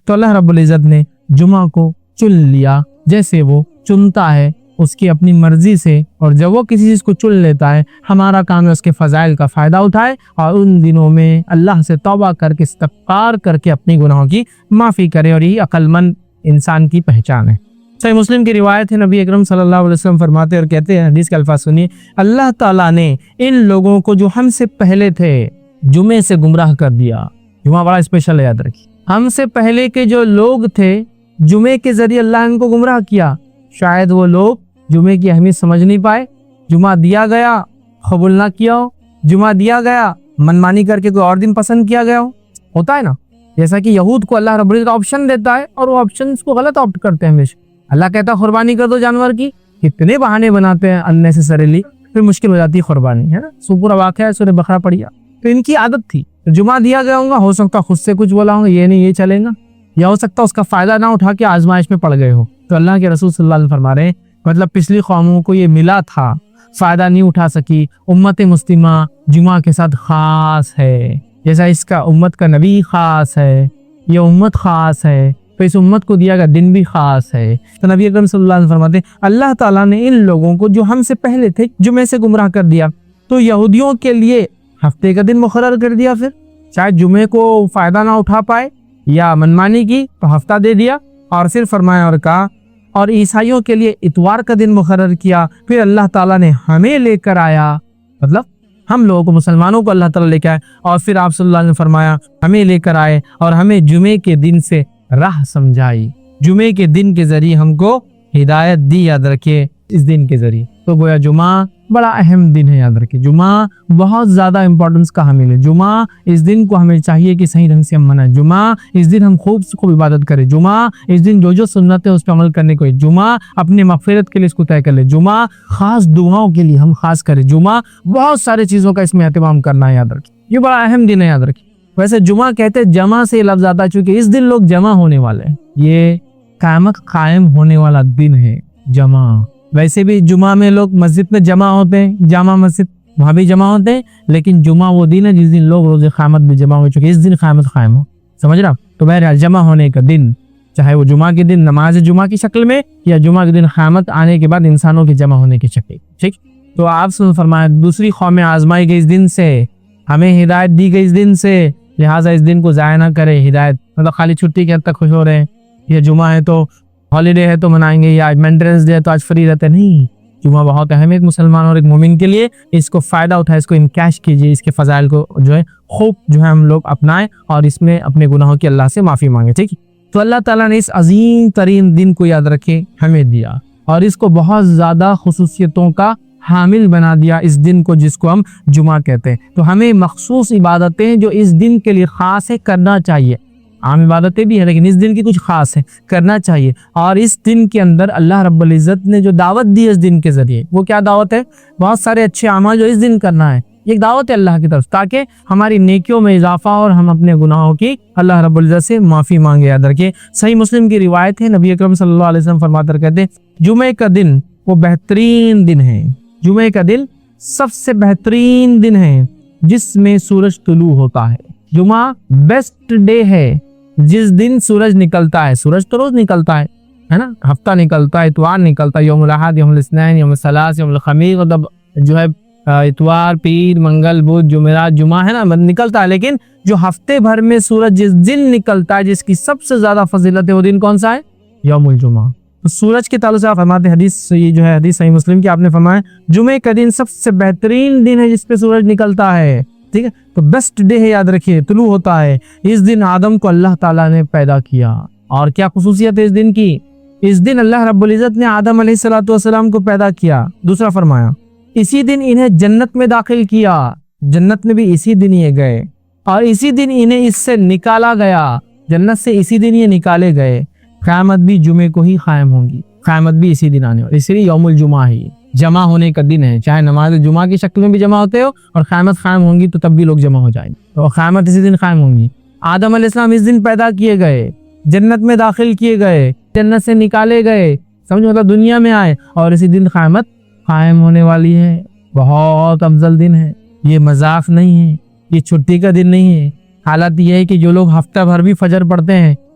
تو اللہ رب العزت نے جمعہ کو چن لیا جیسے وہ چنتا ہے اس کی اپنی مرضی سے، اور جب وہ کسی چیز کو چن لیتا ہے ہمارا کام ہے اس کے فضائل کا فائدہ اٹھائے اور ان دنوں میں اللہ سے توبہ کر کے استغفار کر کے اپنی گناہوں کی معافی کرے، اور یہی عقل مند انسان کی پہچان ہے۔ صحیح مسلم کی روایت ہے، نبی اکرم صلی اللہ علیہ وسلم فرماتے اور کہتے ہیں، حدیث کے الفاظ سنیے، اللہ تعالیٰ نے ان لوگوں کو جو ہم سے پہلے تھے جمعے سے گمراہ کر دیا۔ جمعہ بڑا اسپیشل ہے، یاد رکھیے، ہم سے پہلے کے جو لوگ تھے جمعے کے ذریعے اللہ ان کو گمراہ کیا۔ شاید وہ لوگ جمعے کی اہمیت سمجھ نہیں پائے، جمعہ دیا گیا قبول نہ کیا ہو، جمعہ دیا گیا منمانی کر کے کوئی اور دن پسند کیا گیا ہو، ہوتا ہے نا، جیسا کہ یہود کو اللہ رب العزت آپشن دیتا ہے اور وہ آپشن کو غلط آپٹ کرتے ہیں ہمیشہ۔ اللہ کہتا ہے قربانی کر دو جانور کی، کتنے بہانے بناتے ہیں اننیسیسریلی، پھر مشکل ہو جاتی ہے قربانی، ہے نا۔ سو پورا واقعہ ہے سورہ بقرہ پڑھیا، تو ان کی عادت تھی جمعہ دیا گیا ہوگا، ہو سکتا خود سے کچھ بولا ہوگا یہ نہیں یہ چلے گا، یا ہو سکتا اس کا فائدہ نہ اٹھا کے آزمائش میں پڑ گئے ہو۔ تو اللہ کے رسول صلی اللہ علیہ وسلم فرما رہے ہیں مطلب پچھلی قوموں کو یہ ملا تھا، فائدہ نہیں اٹھا سکی، امت مسلمہ جمعہ کے ساتھ خاص ہے، جیسا اس کا امت کا نبی خاص ہے، یہ امت خاص ہے، تو اس امت کو دیا گیا دن بھی خاص ہے۔ تو نبی اکرم صلی اللہ علیہ وسلم فرماتے ہیں اللہ تعالیٰ نے ان لوگوں کو جو ہم سے پہلے تھے جمعے سے گمراہ کر دیا، تو یہودیوں کے لیے ہفتے کا دن مقرر کر دیا، پھر چاہے جمعے کو فائدہ نہ اٹھا پائے یا منمانی کی تو ہفتہ دے دیا، اور پھر فرمایا اور کہا، اور عیسائیوں کے لیے اتوار کا دن مقرر کیا، پھر اللہ تعالیٰ نے ہمیں لے کر آیا، مطلب ہم لوگوں کو مسلمانوں کو اللہ تعالیٰ لے کے آئے، اور پھر آپ صلی اللہ علیہ وسلم فرمایا ہمیں لے کر آئے اور ہمیں جمعے کے دن سے راہ سمجھائی، جمعے کے دن کے ذریعے ہم کو ہدایت دی، یاد رکھیے اس دن کے ذریعے۔ تو گویا جمعہ بڑا اہم دن ہے، یاد رکھیے جمعہ بہت زیادہ امپورٹنس کا حامل ہے۔ جمعہ اس دن کو ہمیں چاہیے کہ صحیح ڈھنگ سے ہم منائیں، جمعہ اس دن ہم خوب سے خوب عبادت کریں، جمعہ اس دن جو سنت ہے اس پہ عمل کرنے کو، جمعہ اپنے مغفرت کے لیے اس کو طے کر لے، جمعہ خاص دعاؤں کے لیے ہم خاص کریں، جمعہ بہت سارے چیزوں کا اس میں اہتمام کرنا ہے، یاد رکھیے یہ بڑا اہم دن ہے، یاد رکھیے۔ ویسے جمعہ کہتے جمع سے لفظ آتا ہے چونکہ اس دن لوگ جمع ہونے والے ہیں، یہ قیامت قائم ہونے والا دن ہے جمع۔ ویسے بھی جمعہ میں لوگ مسجد میں جمع ہوتے ہیں، جامع مسجد وہاں بھی جمع ہوتے ہیں، لیکن جمعہ وہ دن ہے جس دن لوگ روز قیامت میں جمع ہو چکے، اس دن قیامت قائم ہو، سمجھ رہا؟ تو بہرحال جمع ہونے کا دن، چاہے وہ جمعہ کے دن نماز جمعہ کی شکل میں یا جمعہ کے دن قیامت آنے کے بعد انسانوں کے جمع ہونے کی شکل، ٹھیک۔ تو آپ سے فرمایا دوسری قومیں آزمائی گئی اس دن سے، ہمیں ہدایت دی گئی اس دن سے، لہٰذا اس دن کو ضائع نہ کرے۔ ہدایت مطلب خالی چھٹی کے حد تک خوش ہو رہے ہیں، یا جمعہ ہے تو ہالیڈے ہے تو منائیں گے، یا مینٹیننس ڈے ہے تو آج فری رہتے، نہیں۔ جمعہ بہت اہم ہے ایک مسلمان اور ایک مومن کے لیے، اس کو فائدہ اٹھائے، اس کو انکیش کیجیے، اس کے فضائل کو خوب ہم لوگ اپنائیں اور اس میں اپنے گناہوں کی اللہ سے معافی مانگے، ٹھیک۔ تو اللہ تعالیٰ نے اس عظیم ترین دن کو یاد رکھے ہمیں دیا، اور اس کو بہت زیادہ خصوصیتوں کا حامل بنا دیا اس دن کو، جس کو ہم جمعہ کہتے ہیں۔ تو ہمیں مخصوص عبادتیں جو اس دن کے لیے خاص ہے کرنا چاہیے، عام عبادتیں بھی ہیں لیکن اس دن کی کچھ خاص ہے، کرنا چاہیے۔ اور اس دن کے اندر اللہ رب العزت نے جو دعوت دی اس دن کے ذریعے، وہ کیا دعوت ہے؟ بہت سارے اچھے اعمال جو اس دن کرنا ہے، ایک دعوت ہے اللہ کی طرف، تاکہ ہماری نیکیوں میں اضافہ اور ہم اپنے گناہوں کی اللہ رب العزت سے معافی مانگے، یاد رکھیں۔ صحیح مسلم کی روایت ہے، نبی اکرم صلی اللہ علیہ وسلم فرماتے کہتے ہیں جمعے کا دن وہ بہترین دن ہے، جمعے کا دن سب سے بہترین دن ہے جس میں سورج طلوع ہوتا ہے۔ جمعہ بیسٹ ڈے ہے جس دن سورج نکلتا ہے، سورج تو روز نکلتا ہے نا، ہفتہ نکلتا ہے، اتوار نکلتا ہے، یوم الاحد، یوم الاثنین، یوم الثلاث، یوم الخمیس، مطلب جو ہے اتوار، پیر، منگل، بدھ، جمعرات، جمعہ ہے نا نکلتا ہے، لیکن جو ہفتے بھر میں سورج جس دن نکلتا ہے جس کی سب سے زیادہ فضیلت ہے وہ دن کون سا ہے؟ یوم الجمعہ۔ تو سورج کے تعلق سے آپ فرماتے حدیث، یہ جو ہے حدیث صحیح مسلم کی، آپ نے فرمایا جمعے کا دن سب سے بہترین دن ہے جس پہ سورج نکلتا ہے، ٹھیک ہے۔ تو بیسٹ ڈے ہے، یاد رکھیے، طلوع ہوتا ہے۔ اس دن آدم کو اللہ تعالیٰ نے پیدا کیا، اور کیا خصوصیت ہے اس دن کی؟ اس دن اللہ رب العزت نے آدم علیہ السلام کو پیدا کیا۔ دوسرا فرمایا اسی دن انہیں جنت میں داخل کیا، جنت میں بھی اسی دن یہ گئے، اور اسی دن انہیں اس سے نکالا گیا، جنت سے اسی دن یہ نکالے گئے۔ قیامت بھی جمعے کو ہی قائم ہوگی، قیامت بھی اسی دن آنے والی، اس لیے یوم الجمعہ ہی جمع ہونے کا دن ہے، چاہے نماز جمعہ کی شکل میں بھی جمع ہوتے ہو اور قیامت قائم ہوں گی تو تب بھی لوگ جمع ہو جائیں گے، تو قیامت اسی دن قائم ہوں گی۔ آدم علیہ السلام اس دن پیدا کیے گئے، جنت میں داخل کیے گئے، جنت سے نکالے گئے، سمجھو مطلب دنیا میں آئے، اور اسی دن قیامت قائم ہونے والی ہے۔ بہت افضل دن ہے، یہ مذاق نہیں ہے، یہ چھٹی کا دن نہیں ہے۔ حالت یہ ہے کہ جو لوگ ہفتہ بھر بھی فجر پڑھتے ہیں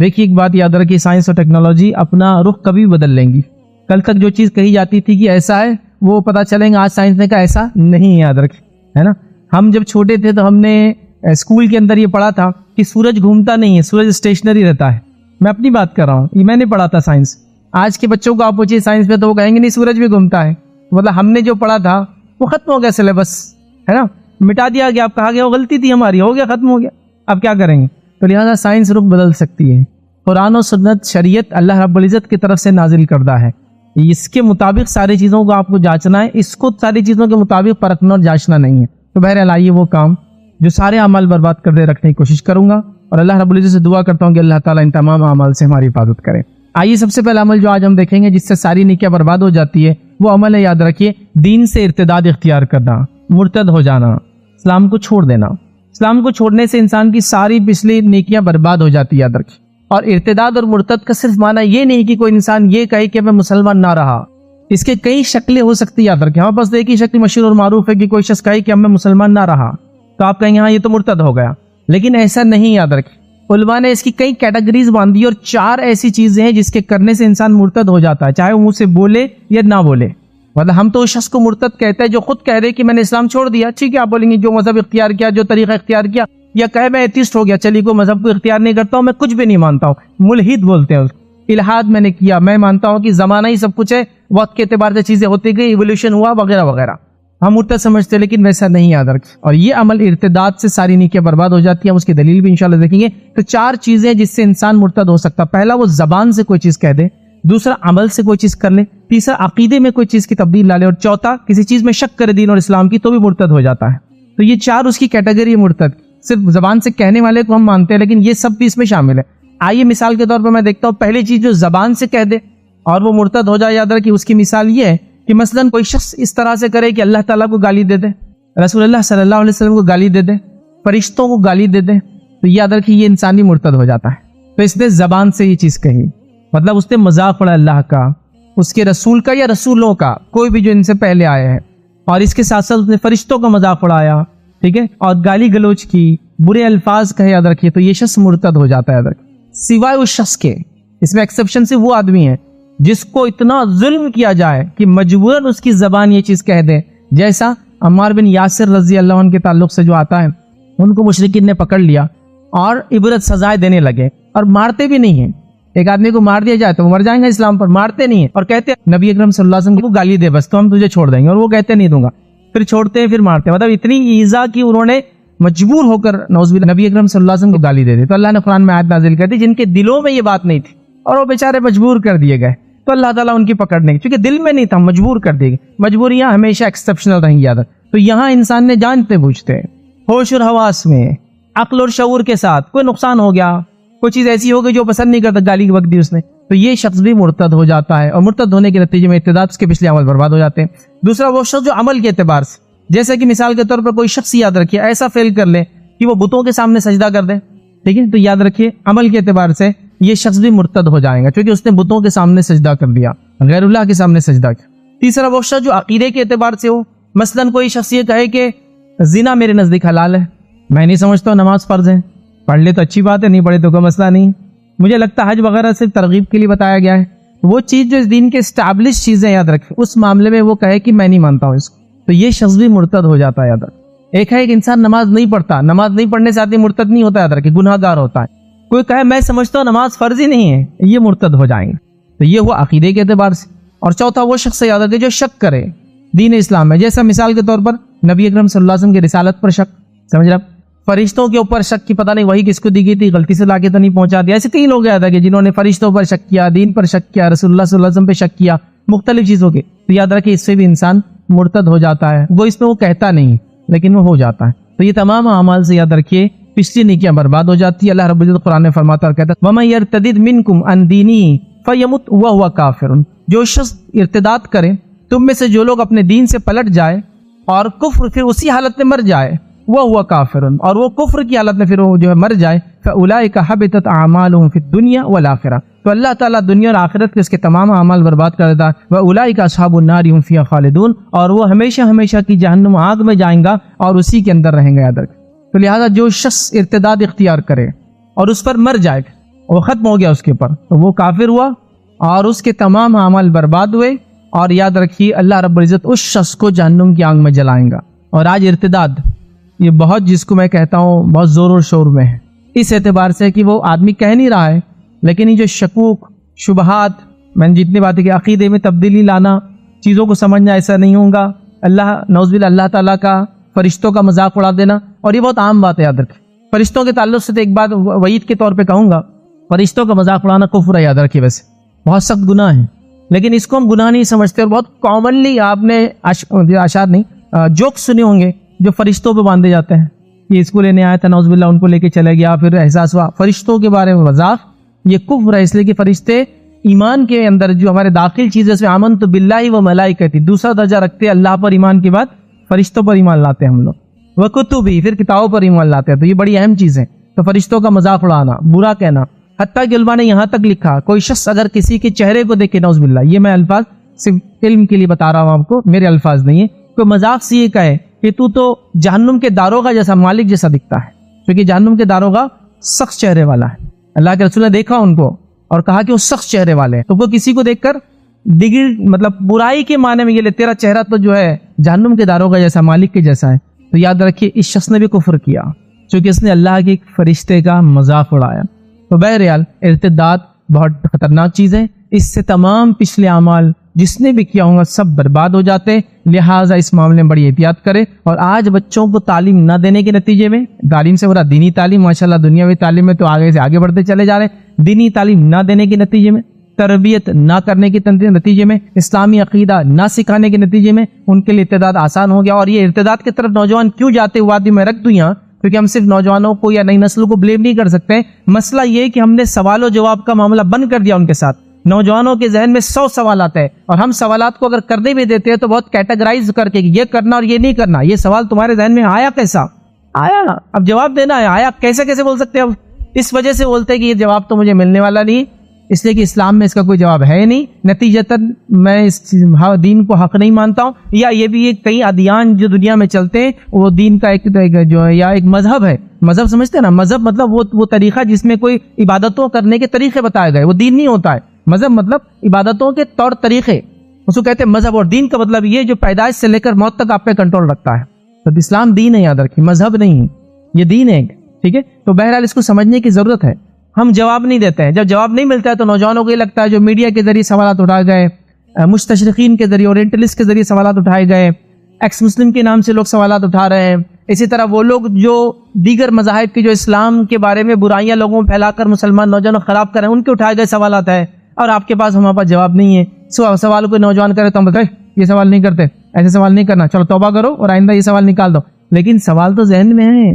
دیکھیے ایک بات یاد رکھیے، سائنس اور ٹیکنالوجی اپنا رخ کبھی بدل لیں گی. کل تک جو چیز کہی جاتی تھی کہ ایسا ہے، وہ پتہ چلیں گا آج سائنس نے کہا ایسا نہیں ہے. یاد رکھیں، ہے نا. ہم جب چھوٹے تھے تو ہم نے اسکول کے اندر یہ پڑھا تھا کہ سورج گھومتا نہیں ہے، سورج اسٹیشنری رہتا ہے. میں اپنی بات کر رہا ہوں، یہ میں نے پڑھا تھا سائنس. آج کے بچوں کو آپ پوچھیے سائنس میں تو وہ کہیں گے نہیں سورج بھی گھومتا ہے. مطلب ہم نے جو پڑھا تھا وہ ختم ہو گیا سلیبس، ہے نا، مٹا دیا گیا. آپ کہا گیا وہ غلطی تھی ہماری، ہو گیا ختم ہو گیا، اب کیا کریں گے. تو لہٰذا سائنس رخ بدل سکتی ہے. قرآن و سنت شریعت اللہ رب العزت کی طرف سے نازل کردہ ہے، اس کے مطابق ساری چیزوں کو آپ کو جانچنا ہے، اس کو ساری چیزوں کے مطابق پرکھنا اور جانچنا نہیں ہے. تو بہرحال آئیے وہ کام جو سارے اعمال برباد کر دے رکھنے کی کوشش کروں گا، اور اللہ رب العزت سے دعا کرتا ہوں کہ اللہ تعالیٰ ان تمام اعمال سے ہماری حفاظت کرے. آئیے سب سے پہلا عمل جو آج ہم دیکھیں گے جس سے ساری نیکیاں برباد ہو جاتی ہے، وہ عمل ہے، یاد رکھیے، دین سے ارتداد اختیار کرنا، مرتد ہو جانا، اسلام کو چھوڑ دینا. اسلام کو چھوڑنے سے انسان کی ساری پچھلی نیکیاں برباد ہو جاتی ہے، یاد رکھیے. اور ارتداد اور مرتد کا صرف معنی یہ نہیں کہ کوئی انسان یہ کہے کہ میں مسلمان نہ رہا. اس کے کئی شکلیں ہو سکتی، یاد رکھیں. ہمارے پاس ایک ہی شکل مشہور اور معروف ہے کہ کوئی شخص کہے کہ اب میں مسلمان نہ رہا، تو آپ کہیں گے ہاں یہ تو مرتد ہو گیا. لیکن ایسا نہیں، یاد رکھیں. علماء نے اس کی کئی کیٹیگریز باندھی اور 4 ایسی چیزیں ہیں جس کے کرنے سے انسان مرتد ہو جاتا ہے، چاہے وہ منہ سے بولے یا نہ بولے. مطلب ہم تو اس شخص کو مرتد کہتے ہیں جو خود کہہ رہے کہ میں نے اسلام چھوڑ دیا. ٹھیک ہے، آپ بولیں گے جو مذہب اختیار کیا، جو طریقہ اختیار کیا، یا کہے میں ایتھیسٹ ہو گیا، چلیے کوئی مذہب کو اختیار نہیں کرتا ہوں، میں کچھ بھی نہیں مانتا ہوں. ملحد بولتے ہیں اس کو. الحاد میں نے کیا، میں مانتا ہوں کہ زمانہ ہی سب کچھ ہے، وقت کے اعتبار سے چیزیں ہوتی گئی، ایولیوشن ہوا وغیرہ وغیرہ. ہم مرتد سمجھتے ہیں، لیکن ویسا نہیں، یاد رکھیں. اور یہ عمل ارتداد سے ساری نیکیاں برباد ہو جاتی ہیں. ہم اس کی دلیل بھی انشاءاللہ دیکھیں گے. تو 4 چیزیں جس سے انسان مرتد ہو سکتا. پہلا، وہ زبان سے کوئی چیز کہہ دے. دوسرا، عمل سے کوئی چیز کر لے. تیسرا، عقیدے میں کوئی چیز کی تبدیل لا لے. اور چوتھا، کسی چیز میں شک کرے دین اور اسلام کی، تو بھی مرتد ہو جاتا ہے. تو یہ 4 اس کی کیٹیگری ہے مرتد. صرف زبان سے کہنے والے کو ہم مانتے ہیں، لیکن یہ سب بھی اس میں شامل ہے. آئیے مثال کے طور پر میں دیکھتا ہوں، پہلی چیز جو زبان سے کہہ دے اور وہ مرتد ہو جائے، یاد رکھیے اس کی مثال یہ ہے کہ مثلا کوئی شخص اس طرح سے کرے کہ اللہ تعالیٰ کو گالی دے دے، رسول اللہ صلی اللہ علیہ وسلم کو گالی دے دے، فرشتوں کو گالی دے دے، تو یاد رکھیے یہ انسان بھی مرتد ہو جاتا ہے. تو اس نے زبان سے یہ چیز کہی، مطلب اس نے مذاق اڑایا اللہ کا، اس کے رسول کا یا رسولوں کا، کوئی بھی جو ان سے پہلے آئے ہیں. اور اس کے ساتھ ساتھ اس نے فرشتوں کا مذاق اڑایا، ٹھیک ہے، اور گالی گلوچ کی، برے الفاظ کہے، یاد رکھیے. تو یہ شخص مرتد ہو جاتا ہے، یاد رکھیے. سوائے اس شخص کے، اس میں ایکسیپشن سے وہ آدمی ہے جس کو اتنا ظلم کیا جائے کہ مجبوراً اس کی زبان یہ چیز کہہ دے، جیسا عمار بن یاسر رضی اللہ عنہ کے تعلق سے جو آتا ہے. ان کو مشرکین نے پکڑ لیا اور عبرت سزائے دینے لگے، اور مارتے بھی نہیں ہیں. ایک آدمی کو مار دیا جائے تو وہ مر جائیں گے اسلام پر، مارتے نہیں ہیں، اور کہتے ہیں نبی اکرم صلی اللہ علیہ وسلم کو گالی دے بس تو ہم تجھے چھوڑ دیں گے، اور وہ کہتے نہیں دوں گا، پھر چھوڑتے ہیں، پھر مارتے ہیں. مطلب اتنی ایذا کی انہوں نے مجبور ہو کر نعوذ باللہ نبی اکرم صلی اللہ علیہ وسلم کو گالی دے دی. تو اللہ نے قرآن میں آیت نازل کر دی جن کے دلوں میں یہ بات نہیں تھی اور وہ بیچارے مجبور کر دیے گئے. تو اللہ تعالیٰ ان کی پکڑ نہیں، کیونکہ دل میں نہیں تھا، مجبور کر دیے گئے. مجبوریاں ہمیشہ ایکسیپشنل رہیں، یاد. تو یہاں انسان نے جانتے بوجھتے ہوش اور حواس میں عقل اور شعور کے ساتھ کوئی نقصان ہو گیا، کوئی چیز ایسی ہو گئی جو پسند نہیں کرتا، گالی وقت دی اس نے، تو یہ شخص بھی مرتد ہو جاتا ہے. اور مرتد ہونے کے نتیجے میں ارتداد اس کے پچھلے عمل برباد ہو جاتے ہیں. دوسرا، وہ شخص جو عمل کے اعتبار سے، جیسے کہ مثال کے طور پر کوئی شخص یاد رکھیے ایسا فیل کر لے کہ وہ بتوں کے سامنے سجدہ کر دے، ٹھیک ہے. تو یاد رکھیے عمل کے اعتبار سے یہ شخص بھی مرتد ہو جائے گا، کیونکہ اس نے بتوں کے سامنے سجدہ کر دیا، غیر اللہ کے سامنے سجدہ کیا. تیسرا، وہ شخص جو عقیدے کے اعتبار سے ہو، مثلا کوئی شخص یہ کہے کہ زنا میرے نزدیک حلال ہے، میں نہیں سمجھتا ہوں نماز فرض ہے، پڑھ لے تو اچھی بات ہے، نہیں پڑھے تو کوئی مسئلہ نہیں، مجھے لگتا ہے حج وغیرہ صرف ترغیب کے لیے بتایا گیا ہے. وہ چیز جو اس دین کے اسٹیبلش چیزیں، یاد رکھیں، اس معاملے میں وہ کہے کہ میں نہیں مانتا ہوں اس کو، تو یہ شخص بھی مرتد ہو جاتا ہے. یاد رکھیں، ایک ہے کہ انسان نماز نہیں پڑھتا، نماز نہیں پڑھنے سے آدمی مرتد نہیں ہوتا، یاد رکھیں، گناہ گار ہوتا ہے. کوئی کہے میں سمجھتا ہوں نماز فرض ہی نہیں ہے، یہ مرتد ہو جائیں گے. تو یہ ہوا عقیدے کے اعتبار سے. اور چوتھا، وہ شخص یاد رکھے جو شک کرے دین اسلام میں، جیسا مثال کے طور پر نبی اکرم صلی اللہ علیہ وسلم کی رسالت پر شک، سمجھ رہے، فرشتوں کے اوپر شک کی پتہ نہیں وہی کس کو دی گئی تھی، غلطی سے لا کے تو نہیں پہنچا دیا. ایسے کئی لوگ یاد ہے کہ جنہوں نے فرشتوں پر شک کیا، دین پر شک کیا، رسول اللہ صلی اللہ علیہ وسلم پہ شک کیا، مختلف چیزوں کے. تو یاد رکھیں اس سے بھی انسان مرتد ہو جاتا ہے. وہ اس میں وہ کہتا نہیں لیکن وہ ہو جاتا ہے. تو یہ تمام اعمال سے یاد رکھیے پچھلی نیکیاں برباد ہو جاتی ہے. اللہ رب العزت قرآن میں فرماتا اور کہتا ہے وَمَن يَرْتَدِدْ مِنْكُمْ عَنْ دِينِهِ فَيَمُتْ وَهُوَ كَافِرٌ، جو شخص ارتداد کرے تم میں سے، جو لوگ اپنے دین سے پلٹ جائے اور کفر پھر اسی حالت میں مر جائے، وَهُوَ كَافِرٌ، اور وہ کفر کی حالت میں پھر وہ جو ہے مر جائے، فَأُولَٰئِكَ حَبِطَتْ أَعْمَالُهُمْ فِي الدُّنْيَا وَالْآخِرَةِ، تو اللہ تعالیٰ دنیا اور آخرت کے اس کے تمام اعمال برباد کر دیتا ہے. وَأُولَٰئِكَ أَصْحَابُ النَّارِ هُمْ فِيهَا خَالِدُونَ، اور وہ ہمیشہ ہمیشہ کی جہنم آگ میں جائیں گا اور اسی کے اندر رہیں گے. یاد رکھیں. تو لہذا جو شخص ارتداد اختیار کرے اور اس پر مر جائے وہ ختم ہو گیا اس کے اوپر، تو وہ کافر ہوا اور اس کے تمام اعمال برباد ہوئے. اور یاد رکھیے اللہ رب العزت اس شخص کو جہنم کی آگ میں جلائیں گا. اور آج ارتداد یہ بہت، جس کو میں کہتا ہوں بہت زور و شور میں ہے، اس اعتبار سے کہ وہ آدمی کہہ نہیں رہا ہے، لیکن یہ جو شکوک شبہات، میں نے جتنی باتیں کہ عقیدے میں تبدیلی لانا، چیزوں کو سمجھنا ایسا نہیں ہوگا، اللہ نعوذ باللہ اللہ تعالیٰ کا فرشتوں کا مذاق اڑا دینا، اور یہ بہت عام بات ہے. یاد رکھیں فرشتوں کے تعلق سے تو ایک بات وعید کے طور پہ کہوں گا، فرشتوں کا مذاق اڑانا کفر ہے. یاد رکھیے ویسے بہت سخت گناہ ہے، لیکن اس کو ہم گناہ نہیں سمجھتے. اور بہت کامنلی آپ نے اشعار نہیں جوک سنے ہوں گے جو فرشتوں پہ باندھے جاتے ہیں. یہ اس کو لینے آیا تھا نعوذ باللہ، ان کو لے کے چلے گیا، پھر احساس ہوا. فرشتوں کے بارے میں مذاق یہ کفر ہے، اس لیے کہ فرشتے ایمان کے اندر جو ہمارے داخل چیز ہے اس میں آمنت باللہ و ملائکتی، دوسرا درجہ رکھتے ہیں اللہ پر ایمان کے بعد فرشتوں پر ایمان لاتے ہیں ہم لوگ، وہ کتبی پھر کتابوں پر ایمان لاتے ہیں. تو یہ بڑی اہم چیز ہے. تو فرشتوں کا مذاق اڑانا، برا کہنا، حتیٰ کہ علماء نے یہاں تک لکھا کوئی شخص اگر کسی کے چہرے کو دیکھے نعوذ باللہ، یہ میں الفاظ صرف علم کے لیے بتا رہا ہوں آپ کو، میرے الفاظ نہیں ہے، کوئی مذاق سے یہ کہے کہ تو جہنم کے داروغہ جیسا، مالک جیسا دکھتا ہے، کیونکہ جہنم کے داروغہ سخت چہرے والا ہے. اللہ کے رسول نے دیکھا ان کو اور کہا کہ وہ سخت چہرے والے ہیں. تو وہ کسی کو دیکھ کر مطلب برائی کے معنی میں یہ لے، تیرا چہرہ تو جو ہے جہنم کے داروغہ جیسا، مالک کے جیسا ہے. تو یاد رکھیے اس شخص نے بھی کفر کیا، چونکہ اس نے اللہ کے ایک فرشتے کا مذاق اڑایا. تو بہرحال ارتداد بہت خطرناک چیز ہے، اس سے تمام پچھلے اعمال جس نے بھی کیا ہوں گا سب برباد ہو جاتے. لہٰذا اس معاملے میں بڑی احتیاط کرے. اور آج بچوں کو تعلیم نہ دینے کے نتیجے میں، تعلیم سے برا دینی تعلیم، ماشاءاللہ دنیاوی تعلیم میں تو آگے سے آگے بڑھتے چلے جا رہے ہیں، دینی تعلیم نہ دینے کے نتیجے میں، تربیت نہ کرنے کے نتیجے میں، اسلامی عقیدہ نہ سکھانے کے نتیجے میں ان کے لیے ارتداد آسان ہو گیا. اور یہ ارتداد کی طرف نوجوان کیوں جاتے ہوا میں رکھ دوں یہاں، کیونکہ ہم صرف نوجوانوں کو یا نئی نسل کو بلیم نہیں کر سکتے. مسئلہ یہ کہ ہم نے سوال و جواب کا معاملہ بند کر دیا ان کے ساتھ. نوجوانوں کے ذہن میں 100 سوالات ہیں، اور ہم سوالات کو اگر کرنے بھی دیتے ہیں تو بہت کیٹیگرائز کر کے یہ کرنا اور یہ نہیں کرنا. یہ سوال تمہارے ذہن میں آیا کیسا آیا، اب جواب دینا ہے. آیا کیسے بول سکتے ہیں؟ اب اس وجہ سے بولتے ہیں کہ یہ جواب تو مجھے ملنے والا نہیں، اس لیے کہ اسلام میں اس کا کوئی جواب ہے نہیں، نتیجتاً میں اس دین کو حق نہیں مانتا ہوں. یا یہ بھی ایک کئی ادیان جو دنیا میں چلتے ہیں وہ دین کا ایک جو ہے یا ایک مذہب ہے. مذہب سمجھتے ہیں نا، مذہب مطلب وہ طریقہ جس میں کوئی عبادتوں کرنے کے طریقے بتائے گئے، وہ دین نہیں ہوتا ہے. مذہب مطلب عبادتوں کے طور طریقے، اس کو کہتے ہیں مذہب. اور دین کا مطلب یہ جو پیدائش سے لے کر موت تک آپ پہ کنٹرول رکھتا ہے. تو اسلام دین ہے، یاد رکھیے، مذہب نہیں ہے، یہ دین ہے. ٹھیک ہے، تو بہرحال اس کو سمجھنے کی ضرورت ہے. ہم جواب نہیں دیتے ہیں. جب جواب نہیں ملتا ہے تو نوجوانوں کو یہ لگتا ہے جو میڈیا کے ذریعے سوالات اٹھائے گئے، مستشرقین کے ذریعے، اورینٹلسٹ کے ذریعے سوالات اٹھائے گئے، ایکس مسلم کے نام سے لوگ سوالات اٹھا رہے ہیں. اسی طرح وہ لوگ جو دیگر مذاہب کے جو اسلام کے بارے میں برائیاں لوگوں میں پھیلا کر مسلمان نوجوانوں خراب کر رہے ہیں، ان کے اٹھائے گئے سوالات ہیں. اور آپ کے پاس ہمارے پاس جواب نہیں ہے. سوال کوئی نوجوان کرے تو ہم بتائیں یہ سوال نہیں کرتے، ایسے سوال نہیں کرنا، چلو توبہ کرو اور آئندہ یہ سوال نکال دو. لیکن سوال تو ذہن میں ہے،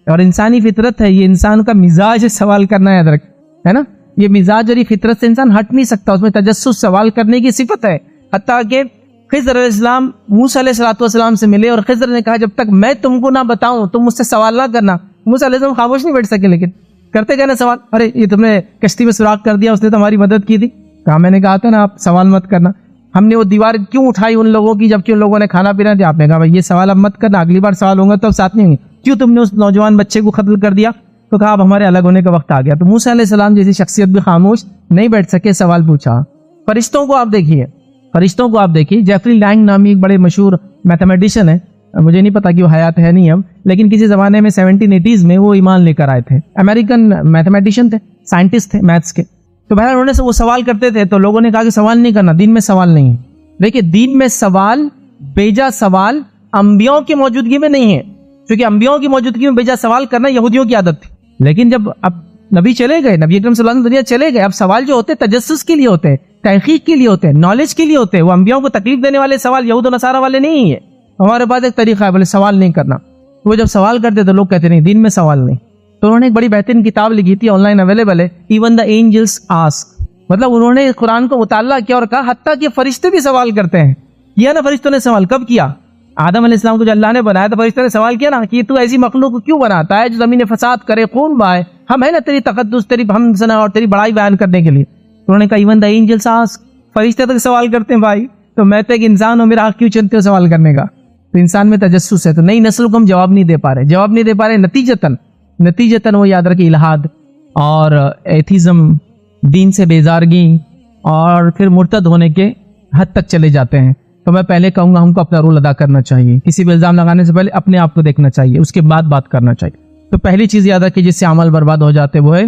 اور انسانی فطرت ہے، یہ انسان کا مزاج ہے سوال کرنا، یاد رکھ، ہے نا. یہ مزاج اور یہ فطرت سے انسان ہٹ نہیں سکتا، اس میں تجسس سوال کرنے کی صفت ہے. حتیٰ کہ خضر علیہ السلام موسیٰ علیہ السلام سے ملے اور خضر نے کہا جب تک میں تم کو نہ بتاؤں تم مجھ سے سوال نہ کرنا. موسیٰ علیہ السلام خاموش نہیں بیٹھ سکے، لیکن کرتے گئے نا سوال. ارے یہ تم نے کشتی میں سوراخ کر دیا، اس نے تمہاری مدد کی تھی. کہا میں نے کہا تھا نا آپ سوال مت کرنا. ہم نے وہ دیوار کیوں اٹھائی ان لوگوں کی جبکہ ان لوگوں نے کھانا پینا دیا؟ آپ نے کہا بھائی یہ سوال اب مت کرنا، اگلی بار سوال ہوگا تو اب ساتھ نہیں ہوں گے. کیوں تم نے اس نوجوان بچے کو قتل کر دیا؟ تو کہا اب ہمارے الگ ہونے کا وقت آ گیا. تو موسیٰ علیہ السلام جیسی شخصیت بھی خاموش نہیں بیٹھ سکے، سوال پوچھا. فرشتوں کو آپ دیکھیے، جیفری لینگ نامی ایک بڑے مشہور میتھمیٹیشین ہے، مجھے نہیں پتا کہ وہ حیات ہے نہیں اب، لیکن کسی زمانے میں 1780s میں وہ ایمان لے کر آئے تھے. امریکن میتھمیٹیشین تھے، سائنٹسٹ تھے میتھس کے. تو بہرحال انہوں نے وہ سوال کرتے تھے تو لوگوں نے کہا کہ سوال نہیں کرنا، دین میں سوال نہیں ہے. دیکھیے دین میں سوال، بیجا سوال انبیاءوں کی موجودگی میں نہیں ہے، کیونکہ انبیاءوں کی موجودگی میں بیجا سوال کرنا یہودیوں کی عادت تھی. لیکن جب اب نبی چلے گئے، نبی اکرم صلی اللہ علیہ وسلم دنیا چلے گئے، اب سوال جو ہوتے تجسس کے لیے ہوتے ہیں، تحقیق کے لیے ہوتے ہیں، نالج کے لیے ہوتے ہیں. وہ انبیاءوں کو تکلیف دینے والے سوال یہود و نصارہ والے نہیں ہیں. ہمارے پاس ایک طریقہ ہے بولے سوال نہیں کرنا. وہ جب سوال کرتے تو لوگ کہتے نہیں دین میں سوال نہیں. تو انہوں نے ایک بڑی بہترین کتاب لکھی تھی، آن لائن اویلیبل ہے، ایون دا اینجلس آسک. مطلب انہوں نے قرآن کو مطالعہ کیا اور کہا حتیٰ کہ فرشتے بھی سوال کرتے ہیں. یہ نا فرشتوں نے سوال کب کیا؟ آدم علیہ السلام کو جو اللہ نے بنایا تو فرشتوں نے سوال کیا نا کہ تو ایسی مخلوق کو کیوں بناتا ہے جو زمین فساد کرے، خون بہائے؟ ہم ہے نا تیری تقدس، تیری ہم سنا اور تیری بڑائی بیان کرنے کے لیے. انہوں نے کہا ایون دا اینجلس آسک، فرشتے تک سوال کرتے ہیں بھائی. تو میں تو ایک انسان ہوں، میرا حق کیوں چنتے ہو سوال کرنے کا؟ تو انسان میں تجسس ہے. تو نئی نسل کو ہم جواب نہیں دے پا رہے. نتیجتاً وہ یاد رکھے الہاد اور ایتھیزم، دین سے بیزارگی اور پھر مرتد ہونے کے حد تک چلے جاتے ہیں. تو میں پہلے کہوں گا ہم کو اپنا رول ادا کرنا چاہیے. کسی پہ الزام لگانے سے پہلے اپنے آپ کو دیکھنا چاہیے, اس کے بعد بات کرنا چاہیے. تو پہلی چیز یاد رکھیے جس سے اعمال برباد ہو جاتے وہ ہے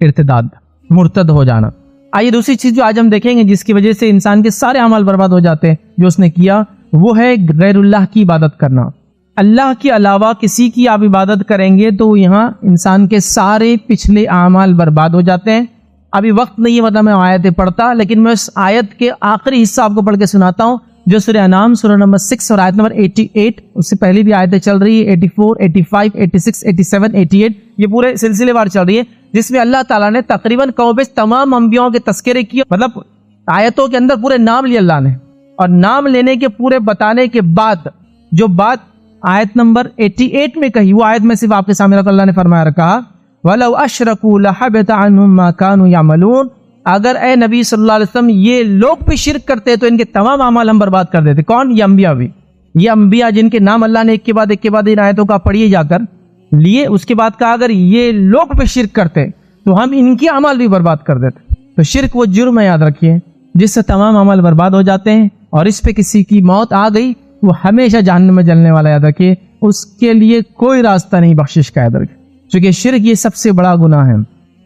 ارتداد, مرتد ہو جانا. آئیے دوسری چیز جو آج ہم دیکھیں گے جس کی وجہ سے انسان کے سارے اعمال برباد ہو جاتے ہیں جو اس نے کیا, وہ ہے غیر اللہ کی عبادت کرنا. اللہ کے علاوہ کسی کی آپ عبادت کریں گے تو یہاں انسان کے سارے پچھلے اعمال برباد ہو جاتے ہیں. ابھی وقت نہیں ہے مطلب میں آیتیں پڑھتا, لیکن میں اس آیت کے آخری حصہ آپ کو پڑھ کے سناتا ہوں جو سورہ انعام سورہ نمبر 6 اور آیت نمبر 88, اس سے پہلی بھی آیتیں چل رہی ہے 84, 85, 86, 87, 88, یہ پورے سلسلے وار چل رہی ہے جس میں اللہ تعالیٰ نے تقریباً کوبش تمام انبیاءوں کے تذکرے کیے. مطلب آیتوں کے اندر پورے نام لیے اللہ نے, اور نام لینے کے پورے بتانے کے بعد جو بات آیت نمبر 88 میں کہی وہ آیت میں صرف آپ کے سامنے رکھ اللہ نے فرمایا رکھا وَلَوْ أَشْرَكُوا لَحَبِطَ عَنْهُمْ مَا كَانُوا يَعْمَلُونَ. اگر اے نبی صلی اللہ علیہ وسلم یہ لوگ بھی شرک کرتے تو ان کے تمام اعمال ہم برباد کر دیتے. کون؟ یہ انبیاء بھی, یہ انبیاء جن کے نام اللہ نے ایک کے بعد ان آیتوں کا پڑھیے جا کر لیے. اس کے بعد کہا اگر یہ لوگ بھی شرک کرتے تو ہم ان کے اعمال بھی برباد کر دیتے. تو شرک وہ جرم ہے یاد رکھیے جس سے تمام اعمال برباد ہو جاتے ہیں, اور اس پہ کسی کی موت آ گئی وہ ہمیشہ جہنم میں جلنے والا یاد رکھیے, اس کے لیے کوئی راستہ نہیں بخشش کا. یاد رکھیے چونکہ شرک یہ سب سے بڑا گناہ ہے.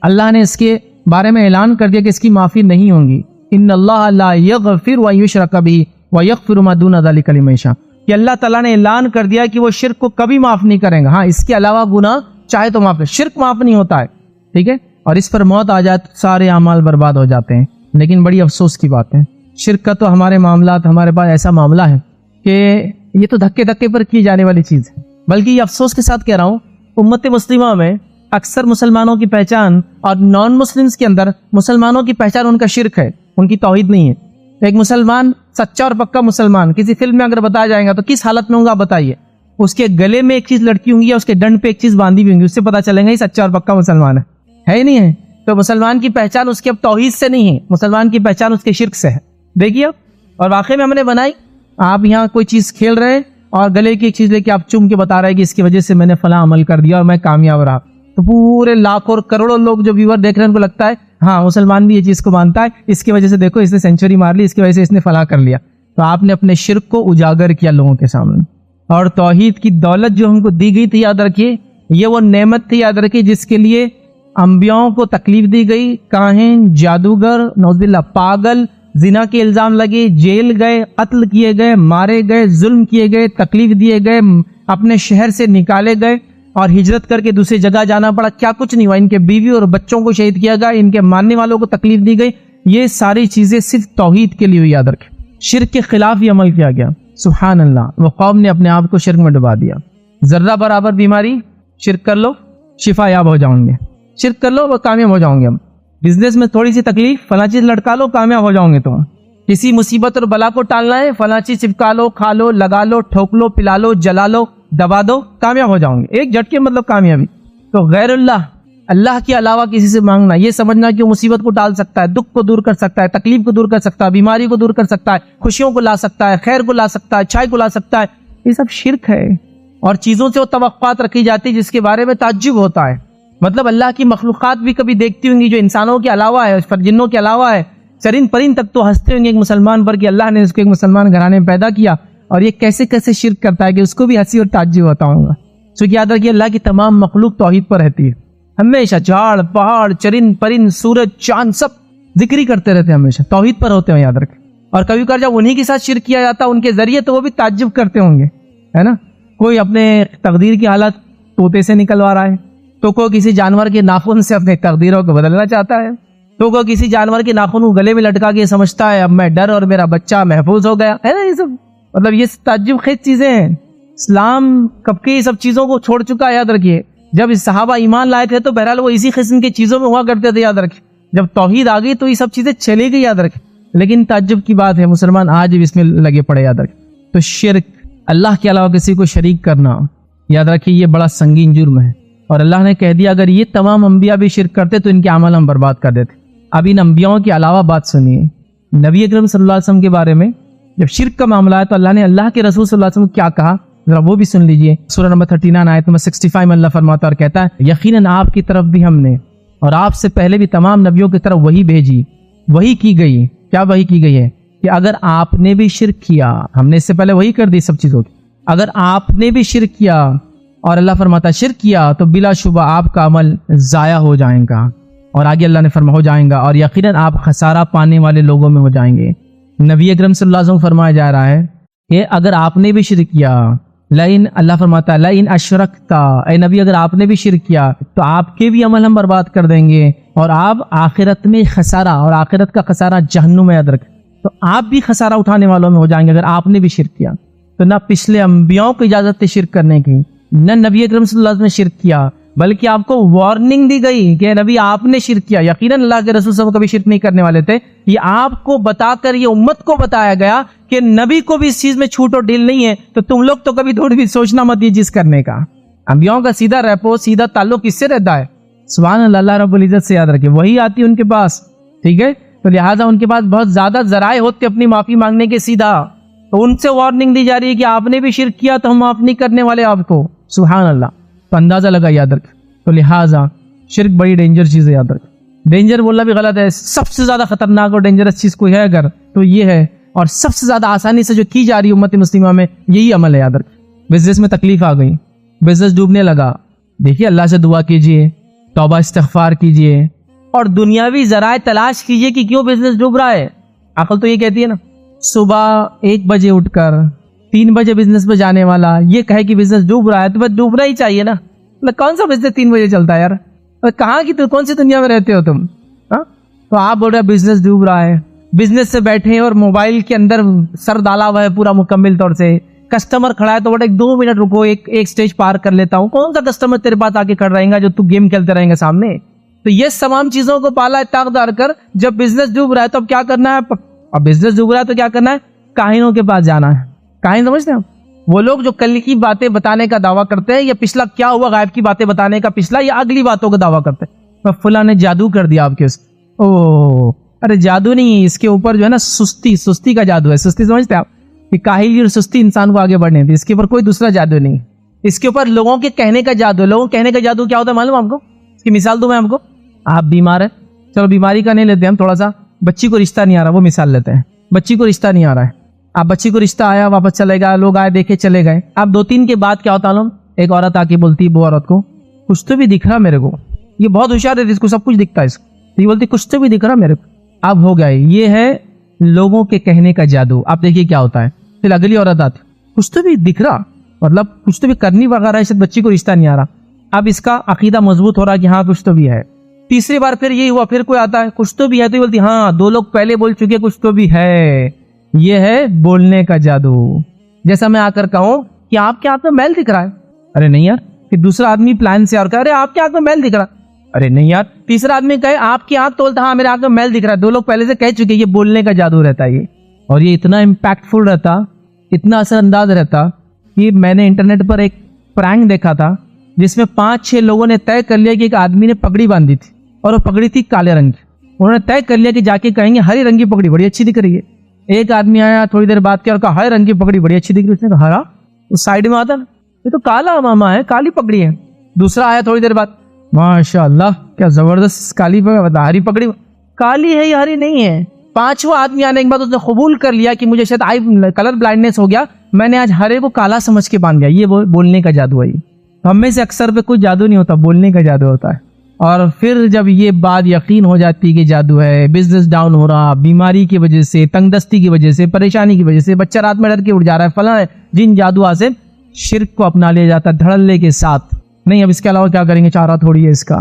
اللہ نے اس کے بارے میں اعلان کر دیا کہ اس کی معافی نہیں ہوگی. ان اللہ لا یغفر و یشرک بہ و یغفر ما دون ذلک لمن یشاء, کہ اللہ تعالیٰ نے اعلان کر دیا کہ وہ شرک کو کبھی معاف نہیں کریں گا. ہاں اس کے علاوہ گناہ چاہے تو معاف, شرک معاف نہیں ہوتا ہے, ٹھیک ہے, اور اس پر موت آ جائے تو سارے اعمال برباد ہو جاتے ہیں. لیکن بڑی افسوس کی بات ہے شرک کا تو ہمارے معاملات, ہمارے پاس ایسا معاملہ ہے کہ یہ تو دھکے دھکے پر کی جانے والی چیز ہے. بلکہ یہ افسوس کے ساتھ کہہ رہا ہوں امت مسلمہ میں اکثر مسلمانوں کی پہچان اور نان مسلمز کے اندر مسلمانوں کی پہچان ان کا شرک ہے, ان کی توحید نہیں ہے. ایک مسلمان سچا اور پکا مسلمان کسی فلم میں اگر بتایا جائے گا تو کس حالت میں ہوں گا بتائیے, اس کے گلے میں ایک چیز لڑکی ہوں گی یا اس کے ڈنڈ پہ ایک چیز باندھی ہوئی ہوں گی, اس سے پتہ چلے گا یہ سچا اور پکا مسلمان ہے ہی نہیں ہے. تو مسلمان کی پہچان اس کے اب توحید سے نہیں ہے, مسلمان کی پہچان اس کے شرک سے ہے. دیکھیے اور واقعی میں ہم نے بنائی, آپ یہاں کوئی چیز کھیل رہے ہیں اور گلے کی ایک چیز لے کے آپ چوم کے بتا رہے ہیں کہ اس کی وجہ سے میں نے فلاں عمل کر دیا اور میں کامیاب رہا, تو پورے لاکھوں اور کروڑوں لوگ جو ویور دیکھ رہے ہیں ان کو لگتا ہے ہاں مسلمان بھی یہ چیز کو مانتا ہے, اس کی وجہ سے دیکھو اس نے سینچری مار لی, اس کی وجہ سے اس نے فلاں کر لیا. تو آپ نے اپنے شرک کو اجاگر کیا لوگوں کے سامنے. اور توحید کی دولت جو ہم کو دی گئی تھی یاد رکھیے یہ وہ نعمت تھی یاد رکھیے جس کے لیے انبیاؤں کو تکلیف دی گئی. کاہن, جادوگر, نعوذ باللہ پاگل, زنا کے الزام لگے, جیل گئے, قتل کیے گئے, مارے گئے, ظلم کیے گئے, تکلیف دیے گئے, اپنے شہر سے نکالے گئے اور ہجرت کر کے دوسری جگہ جانا پڑا. کیا کچھ نہیں ہوا, ان کے بیوی اور بچوں کو شہید کیا گیا, ان کے ماننے والوں کو تکلیف دی گئی. یہ ساری چیزیں صرف توحید کے لیے ہوئی. یاد رکھیں شرک کے خلاف ہی عمل کیا گیا. سبحان اللہ, وہ قوم نے اپنے آپ کو شرک میں ڈبا دیا. ذرہ برابر بیماری شرک کر لو شفا یاب ہو جاؤں گے, شرک کر لو وہ کامیاب ہو جاؤں گے. ہم بزنس میں تھوڑی سی تکلیف فلاں چیز لٹکا لو کامیاب ہو جاؤں گے. تم کسی مصیبت اور بلا کو ٹالنا ہے فلاں چیز چپکا لو, کھا لو, لگا لو, ٹھوک لو, پلا لو, جلا لو, دبا دو, کامیاب ہو جاؤں گے. ایک جھٹکے مطلب کامیابی. تو غیر اللہ کے علاوہ کسی سے مانگنا, یہ سمجھنا کہ وہ مصیبت کو ٹال سکتا ہے, دکھ کو دور کر سکتا ہے, تکلیف کو دور کر سکتا ہے, بیماری کو دور کر سکتا ہے, خوشیوں کو لا سکتا ہے, خیر کو لا سکتا ہے, اچھائی کو لا سکتا ہے, یہ سب شرک ہے. اور چیزوں سے وہ توقعات رکھی جاتی جس کے بارے میں تعجب ہوتا ہے. مطلب اللہ کی مخلوقات بھی کبھی دیکھتی ہوں گی جو انسانوں کے علاوہ ہے, جنوں کے علاوہ ہے, چرند پرند تک تو ہنستے ہوں گے ایک مسلمان پر کہ اللہ نے اس کو ایک مسلمان گھرانے میں پیدا کیا اور یہ کیسے کیسے شرک کرتا ہے کہ اس کو بھی ہنسی اور تعجب ہوتا ہوں گا. چونکہ یاد رکھیے اللہ کی تمام مخلوق توحید پر رہتی ہے. ہمیشہ جھاڑ پہاڑ چرند پرند سورج چاند سب ذکر ہی کرتے رہتے ہیں, ہمیشہ توحید پر ہوتے ہیں. یاد رکھیں. اور کبھی کبھار جب انہی کے ساتھ شرک کیا جاتا ان کے ذریعے تو وہ بھی تعجب کرتے ہوں گے, ہے نا. کوئی اپنے تقدیر کی حالت طوطے سے نکلوا رہا ہے, تو کوئی کسی جانور کے ناخن سے اپنے تقدیروں کو بدلنا چاہتا ہے, تو کوئی کسی جانور کے ناخن کو گلے میں لٹکا کے سمجھتا ہے اب میں ڈر اور میرا بچہ محفوظ ہو گیا, ہے نا. یہ سب مطلب یہ تعجب خیز چیزیں ہیں. اسلام کب کے یہ سب چیزوں کو چھوڑ چکا ہے. یاد رکھیے جب اس صحابہ ایمان لائے تھے تو بہرحال وہ اسی قسم کی چیزوں میں ہوا کرتے تھے. یاد رکھیں جب توحید آ گئی تو یہ سب چیزیں چلی گئی. یاد رکھیں لیکن تعجب کی بات ہے مسلمان آج بھی اس میں لگے پڑے. یاد رکھیں تو شرک, اللہ کے علاوہ کسی کو شریک کرنا, یاد رکھیے یہ بڑا سنگین جرم ہے. اور اللہ نے کہہ دیا اگر یہ تمام انبیاء بھی شرک کرتے تو ان کے عمل ہم برباد کر دیتے. اب ان انبیاؤں کے علاوہ بات سنیے, نبی اکرم صلی اللہ علیہ وسلم کے بارے میں جب شرک کا معاملہ ہے تو اللہ نے اللہ کے رسول صلی اللہ علیہ وسلم کو کیا کہا ذرا وہ بھی سن لیجئے. سورہ نمبر 39 آیت نمبر 65 میں اللہ فرماتا اور کہتا ہے یقیناً آپ کی طرف بھی ہم نے اور آپ سے پہلے بھی تمام نبیوں کی طرف وہی بھیجی. وہی کی گئی. کیا وہی کی گئی ہے؟ کہ اگر آپ نے بھی شرک کیا, ہم نے اس سے پہلے وہی کر دی سب چیزوں کی, اگر آپ نے بھی شرک کیا اور اللہ فرماتا شرک کیا تو بلا شبہ آپ کا عمل ضائع ہو جائے گا, اور آگے اللہ نے فرمایا ہو جائیں گا, اور یقیناً آپ خسارہ پانے والے لوگوں میں ہو جائیں گے. نبی اکرم صلی اللہ علیہ وسلم فرمایا جا رہا ہے کہ اگر آپ نے بھی شرک کیا, لئن, اللہ فرماتا ہے لئن اشرکتا, اے نبی اگر آپ نے بھی شرک کیا تو آپ کے بھی عمل ہم برباد کر دیں گے, اور آپ آخرت میں خسارہ, اور آخرت کا خسارہ جہنم میں ادرک, تو آپ بھی خسارہ اٹھانے والوں میں ہو جائیں گے اگر آپ نے بھی شرک کیا. تو نہ پچھلے انبیاؤں کو اجازت تھی شرک کرنے کی, نہ نبی اکرم صلی اللہ علیہ وسلم نے شرک کیا, بلکہ آپ کو وارننگ دی گئی کہ نبی آپ نے شرک کیا. یقیناً اللہ کے رسول صلی اللہ علیہ وسلم کبھی شرک نہیں کرنے والے تھے. یہ آپ کو بتا کر یہ امت کو بتایا گیا کہ نبی کو بھی اس چیز میں چھوٹ اور ڈھیل نہیں ہے, تو تم لوگ تو کبھی تھوڑی بھی سوچنا مت یہ چیز کرنے کا. انبیاؤں کا سیدھا ریپو, سیدھا تعلق کس سے رہتا ہے؟ سبحان اللہ, اللہ رب العزت سے. یاد رکھے وہی آتی ہے ان کے پاس, ٹھیک ہے, تو لہٰذا ان کے پاس بہت زیادہ ذرائع ہوتے اپنی معافی مانگنے کے سیدھا. تو ان سے وارننگ دی جا رہی ہے کہ آپ نے بھی شرک کیا تو ہم معاف نہیں کرنے والے آپ کو. سبحان اللہ. تو اندازہ لگا, یاد رکھ. تو لہٰذا شرک بڑی ڈینجر چیز ہے, یاد رکھ. ڈینجر بولنا بھی غلط ہے. سب سے زیادہ خطرناک اور ڈینجرس چیز کوئی ہے اگر تو یہ ہے, اور سب سے زیادہ آسانی سے جو کی جا رہی ہے امت مسلمہ میں, یہی عمل ہے. یاد رکھ. بزنس میں تکلیف آ گئی, بزنس ڈوبنے لگا, دیکھیے اللہ سے دعا کیجئے, توبہ استغفار کیجئے, اور دنیاوی ذرائع تلاش کیجئے کہ کیوں بزنس ڈوب رہا ہے. عقل تو یہ کہتی ہے نا, صبح 1 بجے اٹھ کر 3 بجے بزنس پہ جانے والا یہ کہے کہ بزنس ڈوب رہا ہے تو بس ڈوبنا ہی چاہیے نا. کون سا بزنس 3 بجے چلتا ہے یار؟ کہاں کی تو کون سی دنیا میں رہتے ہو تم؟ تو آپ بول رہے بزنس ڈوب رہا ہے, بزنس سے بیٹھے اور موبائل کے اندر سر ڈالا ہوا ہے پورا مکمل طور سے. کسٹمر کھڑا ہے تو بولے 2 منٹ رکو, ایک سٹیج پار کر لیتا ہوں. کون سا کسٹمر تیرے پاس آ کے کھڑ رہے گا جو تو گیم کھیلتے رہیں گے سامنے؟ تو یہ تمام چیزوں کو پالا ہے طاق دار کر. جب بزنس ڈوب رہا ہے تو اب کیا کرنا ہے؟ اب بزنس ڈوب رہا ہے تو کیا کرنا ہے؟ کاہنوں کے پاس جانا ہے. کاہن سمجھتے ہیں وہ لوگ جو کل کی باتیں بتانے کا دعویٰ کرتے ہیں, یا پچھلا کیا ہوا غائب کی باتیں بتانے کا پچھلا, یا اگلی باتوں کا دعویٰ کرتے ہیں. فلاں نے جادو کر دیا آپ کے, ارے جادو نہیں, اس کے اوپر جو ہے نا سستی کا جادو ہے. سستی سمجھتے ہیں آپ کہ کاہلی اور سستی انسان کو آگے بڑھنے دی. اس کے اوپر کوئی دوسرا جادو نہیں, اس کے اوپر لوگوں کے کہنے کا جادو ہے. لوگوں کے کہنے کا جادو کیا ہوتا ہے معلوم آپ کو؟ اس کی مثال دوں میں آپ کو. آپ بیمار ہیں, چلو بیماری کا نہیں لیتے ہم, تھوڑا سا بچی کو رشتہ نہیں آ رہا, وہ مثال لیتے ہیں. بچی کو رشتہ نہیں آ رہا ہے, آپ بچی کو رشتہ آیا, واپس چلے گا, لوگ آئے دیکھے چلے گئے. آپ 2-3 کے بعد کیا ہوتا ہے, ایک عورت آ کے بولتی وہ عورت کو کچھ تو بھی دکھ رہا میرے کو. یہ بہت ہوشیار ہے, اس کو سب کچھ دکھتا ہے. اس کو یہ بولتی کچھ تو بھی دکھ رہا میرے کو. اب ہو گئے, یہ ہے لوگوں کے کہنے کا جادو. آپ دیکھیے کیا ہوتا ہے. پھر اگلی عورت آتی, کچھ تو بھی دکھ رہا, مطلب کچھ تو بھی کرنی وغیرہ ہے, شاید بچی کو رشتہ نہیں آ رہا. اب اس کا عقیدہ مضبوط ہو رہا کہ ہاں کچھ تو بھی ہے. تیسری بار پھر یہی ہوا, پھر کوئی آتا ہے کچھ تو بھی ہے, تو یہ بولتی ہاں 2 لوگ پہلے بول چکے کچھ تو بھی ہے. یہ ہے بولنے کا جادو. جیسا میں آ کر کہوں کہ آپ کے ہاتھ میں میل دکھ رہا ہے, ارے نہیں یار. پھر دوسرا آدمی پلان سے اور کہہ رہے آپ کے ہاتھ میں میل دکھ رہا, ارے نہیں یار. تیسرا آدمی کہے آپ کی آنکھ تولتا, ہاں میرے ہاتھ میں میل دکھ رہا ہے. 2 لوگ پہلے سے کہہ چکے. یہ بولنے کا جادو رہتا ہے یہ, اور یہ اتنا امپیکٹ فل رہتا, اتنا اثر انداز رہتا کہ میں نے انٹرنیٹ پر ایک پرینک دیکھا تھا جس میں 5-6 لوگوں نے طے کر لیا کہ ایک آدمی نے پگڑی باندھی تھی, اور وہ پگڑی تھی کالے رنگ کی. انہوں نے طے کر لیا کہ جا کے کہیں گے ہری رنگ کی پگڑی بڑی اچھی دکھ رہی ہے. ایک آدمی آیا, تھوڑی دیر بات کیا اور کہا ہری رنگ کی پگڑی بڑی اچھی دکھ رہی ہے. اس نے کہا ہرا, اس سائڈ میں آتا نا, یہ تو کالا ماما ہے, کالی پگڑی ہے. دوسرا آیا تھوڑی دیر بعد, ماشاء اللہ کیا زبردست کالی پگڑی, ہری پگڑی کالی ہے یا ہری نہیں ہے. 5واں آدمی آنے کے بعد اس نے قبول کر لیا کہ مجھے شاید کلر بلائنڈنس ہو گیا, میں نے آج ہرے کو کالا سمجھ کے باندھ دیا. یہ بولنے کا جادو ہے. ہم میں سے اکثر پہ کوئی جادو نہیں ہوتا, بولنے کا جادو ہوتا ہے. اور پھر جب یہ بات یقین ہو جاتی کہ جادو ہے, بزنس ڈاؤن ہو رہا, بیماری کی وجہ سے, تنگ دستی کی وجہ سے, پریشانی کی وجہ سے, بچہ رات میں ڈر کے اٹھ جا رہا ہے, فلاں ہے, جن جادو سے شرک کو اپنا لیا جاتا ہے دھڑلے کے ساتھ. نہیں اب اس کے علاوہ کیا کریں گے, چارہ تھوڑی ہے اس کا,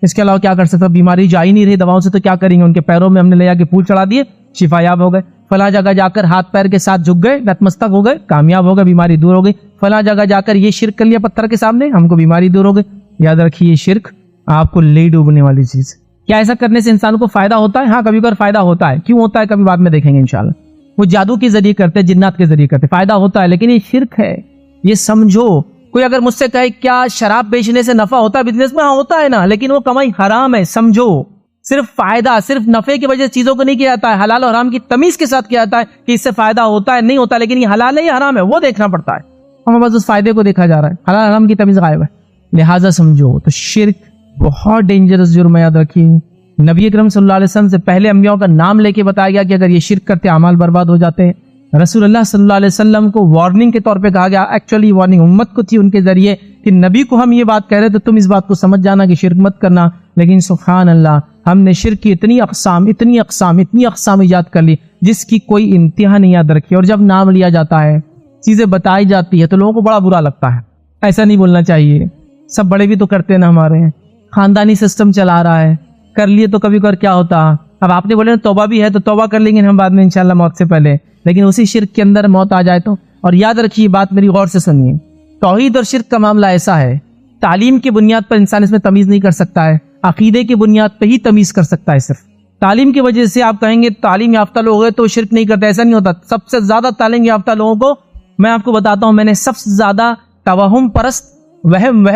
اس کے علاوہ کیا کر سکتا. بیماری جا ہی نہیں رہی دواؤں سے, تو کیا کریں گے. ان کے پیروں میں ہم نے لے جا کے پھول چڑھا دیے, شفا یاب ہو گئے. فلاں جگہ جا کر ہاتھ پیر کے ساتھ جھک گئے, نتمستک ہو گئے, کامیاب ہو گئے, بیماری دور ہو گئی. فلاں جگہ جا کر یہ شرک کر لیا پتھر کے سامنے, ہم کو بیماری دور ہو گئی. یاد رکھیے یہ شرک آپ کو لے ڈوبنے والی چیز. کیا ایسا کرنے سے انسان کو فائدہ ہوتا ہے؟ ہاں کبھی کبھی فائدہ ہوتا ہے. کیوں ہوتا ہے کبھی بعد میں دیکھیں گے انشاءاللہ. وہ جادو کے ذریعے کرتے, جنات کے ذریعے کرتے, فائدہ ہوتا ہے, لیکن یہ شرک ہے. یہ سمجھو. کوئی اگر مجھ سے کہے کیا شراب بیچنے سے نفع ہوتا ہے بزنس میں؟ ہاں ہوتا ہے نا, لیکن وہ کمائی حرام ہے. سمجھو, صرف فائدہ, صرف نفع کی وجہ سے چیزوں کو نہیں کیا جاتا ہے. حلال اور حرام کی تمیز کے ساتھ کیا جاتا ہے کہ اس سے فائدہ ہوتا ہے نہیں ہوتا, لیکن یہ حلال ہے یا حرام ہے وہ دیکھنا پڑتا ہے. ہمیں بس اس فائدے کو دیکھا جا رہا ہے, حلال حرام کی تمیز غائب ہے. لہٰذا سمجھو, تو شرک بہت ڈینجرس جرم ہے، یاد رکھیے. نبی اکرم صلی اللہ علیہ وسلم سے پہلے انبیاء کا نام لے کے بتایا گیا کہ اگر یہ شرک کرتے اعمال برباد ہو جاتے ہیں. رسول اللہ صلی اللہ علیہ وسلم کو وارننگ کے طور پہ کہا گیا، ایکچولی وارننگ امت کو تھی ان کے ذریعے کہ نبی کو ہم یہ بات کہہ رہے تھے تم اس بات کو سمجھ جانا کہ شرک مت کرنا. لیکن سبحان اللہ، ہم نے شرک کی اتنی اقسام ایجاد کر لی جس کی کوئی انتہا نہیں یاد رکھی. اور جب نام لیا جاتا ہے، چیزیں بتائی جاتی ہے تو لوگوں کو بڑا برا لگتا ہے. ایسا نہیں بولنا چاہیے. سب بڑے بھی تو کرتے ہیں نا، ہمارے خاندانی سسٹم چلا رہا ہے، کر لیے تو کبھی کبھار کیا ہوتا. اب آپ نے بولے توبہ بھی ہے تو توبہ کر لیں گے ہم بعد میں انشاءاللہ موت سے پہلے، لیکن اسی شرک کے اندر موت آ جائے تو. اور یاد رکھیے بات میری غور سے سنیے، توحید اور شرک کا معاملہ ایسا ہے، تعلیم کی بنیاد پر انسان اس میں تمیز نہیں کر سکتا ہے، عقیدے کی بنیاد پہ ہی تمیز کر سکتا ہے. صرف تعلیم کی وجہ سے آپ کہیں گے تعلیم یافتہ لوگ ہیں تو شرک نہیں کرتے، ایسا نہیں ہوتا. سب سے زیادہ تعلیم یافتہ لوگوں کو میں آپ کو بتاتا ہوں، میں نے سب سے زیادہ توہم پرست، وہم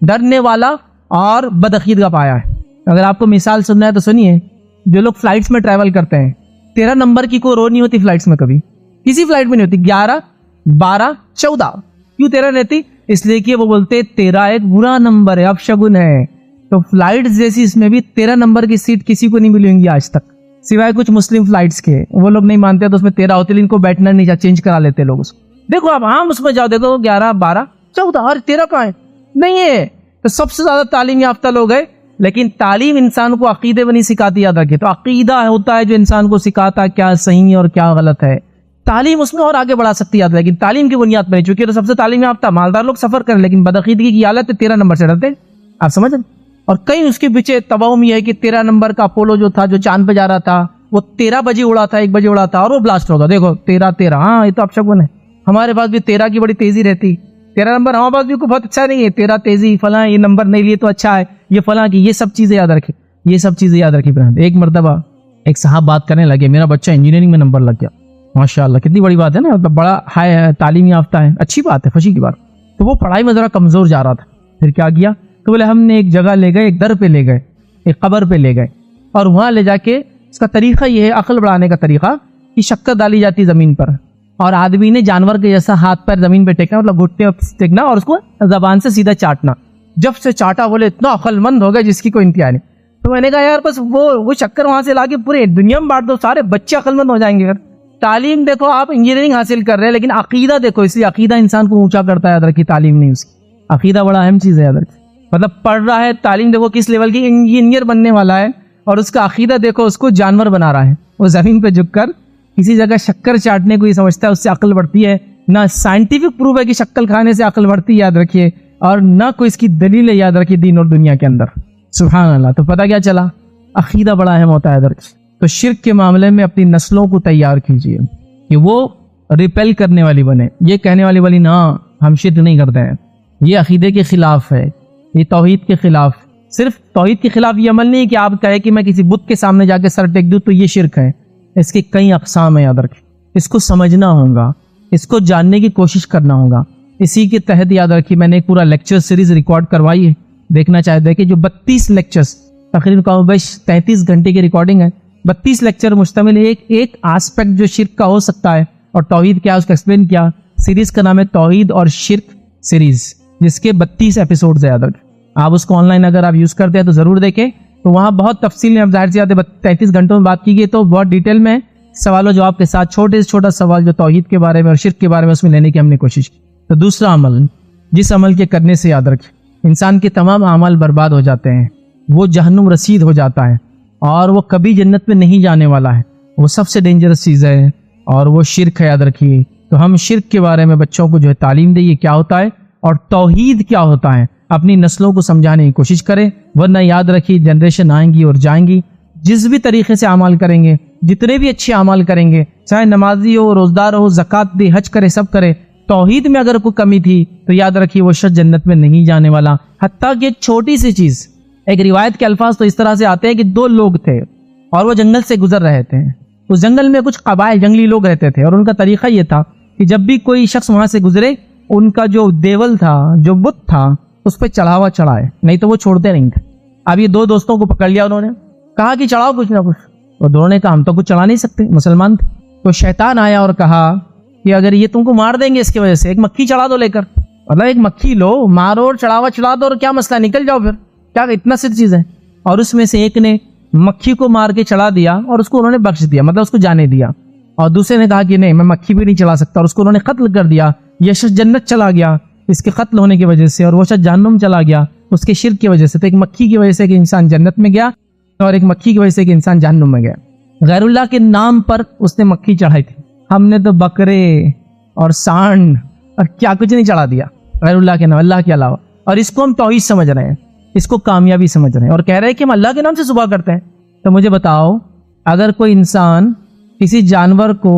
ڈرنے والا اور بدعقید کا پایا ہے. اگر آپ کو مثال سننا ہے تو سنیے. جو لوگ فلائٹس میں ٹریول کرتے ہیں، 13 نمبر کی کوئی رو نہیں ہوتی فلائٹس میں، کبھی کسی فلائٹ میں نہیں ہوتی. 11 12 14 کیوں 13 رہتی؟ اس لیے کہ وہ بولتے 13 ایک برا نمبر ہے، اپشگن ہے. تو فلائٹ جیسی اس میں بھی 13 نمبر کی سیٹ کسی کو نہیں ملی ہوں گی آج تک، سوائے کچھ مسلم فلائٹس کے. وہ لوگ نہیں مانتے تو اس میں 13 ہوتے، لیکن کو بیٹھنا نہیں چاہتے، چینج کرا لیتے لوگ اس کو. دیکھو آپ عام اس میں جاؤ، دیکھو 11 12 14 اور 13 کہاں ہے؟ نہیں ہے. تو سب سے زیادہ تعلیم یافتہ لوگ ہیں، لیکن تعلیم انسان کو عقیدے میں نہیں سکھاتی. یاد رکھے، تو عقیدہ ہوتا ہے جو انسان کو سکھاتا ہے کیا صحیح ہے اور کیا غلط ہے. تعلیم اس میں اور آگے بڑھا سکتی ہے، لیکن تعلیم کی بنیاد پر نہیں. چونکہ تو سب سے تعلیم یافتہ مالدار لوگ سفر کریں، لیکن بدعقیدگی کی حالت 13 نمبر سے ڈرتے. آپ سمجھ رہے؟ اور کہیں اس کے پیچھے توہم یہ ہے کہ 13 نمبر کا اپولو جو تھا، جو چاند پہ جا رہا تھا، وہ 13 بجے اڑا تھا، 1 بجے اڑا تھا اور وہ بلاسٹ ہوگا. دیکھو 13 ہاں یہ تو اپشگن ہے. ہمارے پاس بھی 13 کی بڑی تیزی رہتی. 13 نمبر ہمارے پاس بھی کوئی بہت اچھا نہیں ہے. 13 تیزی فلاں، یہ نمبر نہیں لیے تو اچھا ہے، یہ فلاں کی، یہ سب چیزیں یاد رکھے، یہ سب چیزیں یاد رکھی. ایک مرتبہ ایک صاحب بات کرنے لگے، میرا بچہ انجینئرنگ میں نمبر لگ گیا. ماشاءاللہ کتنی بڑی بات ہے نا، مطلب بڑا ہائی تعلیم یافتہ ہے، اچھی بات ہے، خوشی کی بات. تو وہ پڑھائی میں ذرا کمزور جا رہا تھا. پھر کیا کیا تو بولے ہم نے ایک جگہ لے گئے، ایک در پہ لے گئے، ایک قبر پہ لے گئے، اور وہاں لے جا کے اس کا طریقہ یہ ہے، عقل بڑھانے کا طریقہ، کہ شکر ڈالی جاتی زمین پر، اور آدمی نے جانور کے جیسا ہاتھ پیر زمین پہ ٹیکنا، مطلب گھٹنے ٹیکنا اور اس کو زبان سے سیدھا چاٹنا. جب سے چاٹا بولے اتنا عقل مند ہو گیا جس کی کوئی انتہا نہیں. تو میں نے کہا یار بس وہ شکر وہاں سے لا کے پورے دنیا میں بانٹ دو، سارے بچے عقل مند ہو جائیں گے. تعلیم دیکھو، آپ انجینئرنگ حاصل کر رہے ہیں، لیکن عقیدہ دیکھو، اس لیے عقیدہ انسان کو اونچا کرتا ہے. یاد رکھیے تعلیم نہیں، اس کی عقیدہ بڑا اہم چیز ہے. یاد رکھیے، مطلب پڑھ رہا ہے، تعلیم دیکھو کس لیول کی، انجینئر بننے والا ہے، اور اس کا عقیدہ دیکھو اس کو جانور بنا رہا ہے. وہ زمین پہ جھک کر کسی جگہ شکر چاٹنے کو یہ سمجھتا ہے اس سے عقل بڑھتی ہے. نہ سائنٹیفک پروف ہے کہ شکل کھانے سے عقل بڑھتی ہے، یاد رکھیے، اور نہ کوئی اس کی دلیل ہے، یاد رکھیے، دین اور دنیا کے اندر. سبحان اللہ. تو پتہ کیا چلا، عقیدہ بڑا اہم ہوتا ہے. یاد رکھیے، تو شرک کے معاملے میں اپنی نسلوں کو تیار کیجیے کہ وہ ریپیل کرنے والی بنے، یہ کہنے والی نہ ہم شرک نہیں کرتے ہیں، یہ عقیدے کے خلاف ہے، یہ توحید کے خلاف. صرف توحید کے خلاف یہ عمل نہیں کہ آپ کہیں کہ میں کسی بت کے سامنے جا کے سر ٹیک دوں تو یہ شرک ہے. اس کی کئی اقسام ہیں، یاد رکھیں، اس کو سمجھنا ہوگا، اس کو جاننے کی کوشش کرنا ہوگا. اسی کے تحت یاد رکھیے میں نے ایک پورا لیکچر سیریز ریکارڈ کروائی ہے، دیکھنا چاہتے ہیں کہ جو 32 لیکچرز تقریباً 33 گھنٹے کی ریکارڈنگ ہے، 32 لیکچر مشتمل ایک آسپیکٹ جو شرک کا ہو سکتا ہے اور توحید کیا، اس کا ایکسپلین کیا. سیریز کا نام ہے توحید اور شرک سیریز، جس کے 32 ایپیسوڈز ہیں. یاد رکھیں، آپ اس کو آن لائن اگر آپ یوز کرتے ہیں تو ضرور دیکھیں. تو وہاں بہت تفصیل میں، اب ظاہر سی بات ہے 33 گھنٹوں میں بات کی گئی تو بہت ڈیٹیل میں سوال و جواب کے ساتھ چھوٹے سے چھوٹا سوال جو توحید کے بارے میں اور شرک کے بارے میں اس میں لینے کی ہم نے کوشش کی. تو دوسرا عمل، جس عمل کے کرنے سے یاد رکھیں انسان کے تمام اعمال برباد ہو جاتے ہیں، وہ جہنم رسید ہو جاتا ہے اور وہ کبھی جنت میں نہیں جانے والا ہے، وہ سب سے ڈینجرس چیز ہے اور وہ شرک ہے. یاد رکھیے، تو ہم شرک کے بارے میں بچوں کو جو ہے تعلیم دیں، یہ کیا ہوتا ہے اور توحید کیا ہوتا ہے، اپنی نسلوں کو سمجھانے کی کوشش کریں. ورنہ یاد رکھیے جنریشن آئیں گی اور جائیں گی، جس بھی طریقے سے اعمال کریں گے، جتنے بھی اچھے اعمال کریں گے، چاہے نمازی ہو، روزدار ہو، زکوٰۃ دے، حج کرے، سب کرے، توحید میں اگر کوئی کمی تھی تو یاد رکھیے وہ شخص جنت میں نہیں جانے والا. حتیٰ کہ ایک چھوٹی سی چیز، ایک روایت کے الفاظ تو اس طرح سے آتے ہیں کہ 2 لوگ تھے اور وہ جنگل سے گزر رہے تھے. اس جنگل میں کچھ قبائل جنگلی لوگ رہتے تھے اور ان کا طریقہ یہ تھا کہ جب بھی کوئی شخص وہاں سے گزرے، ان کا جو دیول تھا، جو بت تھا، اس پہ چڑھاوا چڑھائے، نہیں تو وہ چھوڑتے نہیں تھے. اب یہ 2 دوستوں کو پکڑ لیا، انہوں نے کہا کہ چڑھاؤ کچھ نہ کچھ. وہ دونوں نے کہا ہم تو کچھ چڑھا نہیں سکتے، مسلمان تھے. تو شیطان آیا اور کہا کہ اگر یہ تم کو مار دیں گے اس کی وجہ سے، ایک مکھی چڑھا دو لے کر، مطلب ایک مکھی لو، مارو اور چڑھاوا چڑھا دو اور کیا مسئلہ، نکل جاؤ پھر. کیا اتنا سی چیز ہے. اور اس میں سے ایک نے مکھی کو مار کے چڑھا دیا اور اس کو انہوں نے بخش دیا, مطلب اس کو جانے دیا. اور دوسرے نے کہا کہ نہیں, میں مکھی بھی نہیں چلا سکتا, اور اس کو انہوں نے قتل کر دیا. یہ شخص جنت چلا گیا اس کے قتل ہونے کی وجہ سے, اور وہ شخص جہنم چلا گیا اس کے شرک کی وجہ سے. تو ایک مکھی کی وجہ سے ایک انسان جنت میں گیا, اور ایک مکھی کی وجہ سے ایک انسان جہنم میں گیا. غیر اللہ کے نام پر اس نے مکھی چڑھائی تھی. ہم نے تو بکرے اور سانڈ اور کیا کچھ نہیں چڑھا دیا غیر اللہ کے نام, اللہ کے علاوہ. اور اس کو ہم توحید سمجھ رہے ہیں, اس کو کامیابی سمجھ رہے ہیں, اور کہہ رہے ہیں کہ ہم اللہ کے نام سے ذبح کرتے ہیں. تو مجھے بتاؤ, اگر کوئی انسان کسی جانور کو